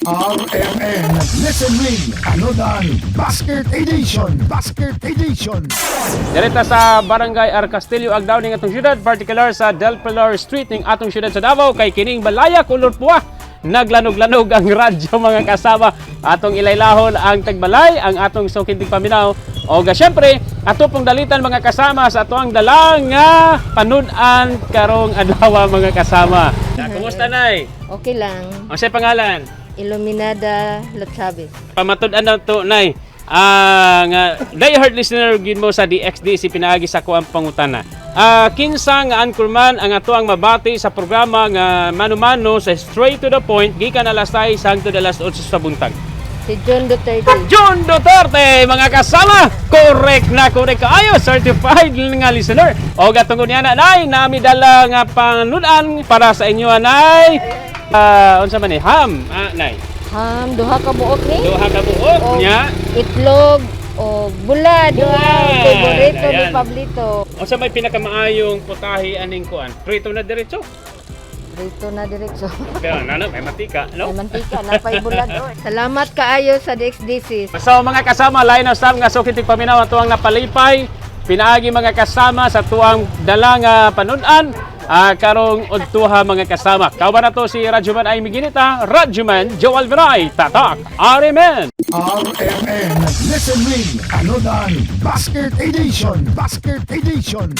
RMN Listen Ring Anodan Basket Edition Direta sa Barangay Arcastillo, Agdao ning atong syudad, particular sa Del Pilar Street ning atong syudad sa Davao, kay kining balaya kulor puwa. Naglanog-lanog ang radyo mga kasama. Atong ilaylahon ang tagbalay, ang atong sukintig paminaw. O syempre, ato pong dalitan mga kasama sa ato ang dalang nga panudan karong adlaw mga kasama. Kumusta nay? Okay lang. Ang say pangalan? Iluminada Lotsabe. Pamatud-an na to nay. Nga diehard listener gid mo sa DXDC pinaagi sa kuang pangutana. Kinsa nga anchorman ang ato ang mabati sa programa nga mano-mano sa straight to the point gikan alas 6 hangtod alas 8 sa buntag. Si John Duterte. John Duterte mga kasama. Correct kaayo, certified nga listener. O gatungod niya na nay nami dala nga panudan para sa inyo anay. Unsa man ni ham nay. Duha ka buok ni. Duha ka buok O nya. Itlog o bulad. Bulad. Favorito ni Ayan. Pablito. Unsa may pinakamaayong putahe aning kuan? Prito na diretso. Dito na diretso. Kaya nana may matika, May no? mantika na pay bulad. Salamat kaayo sa DXDC. So mga kasama, lain na sab nga sukitig paminaw ato ang napalipay. Pinaagi mga kasama sa tuang dalang panudan. Karong udtuha mga kasama. Kauban na to si Radyoman ay Miginita, Radyoman Joel Viray, Tatak, RMN. RMN Listen Ring Anodan Basket Edition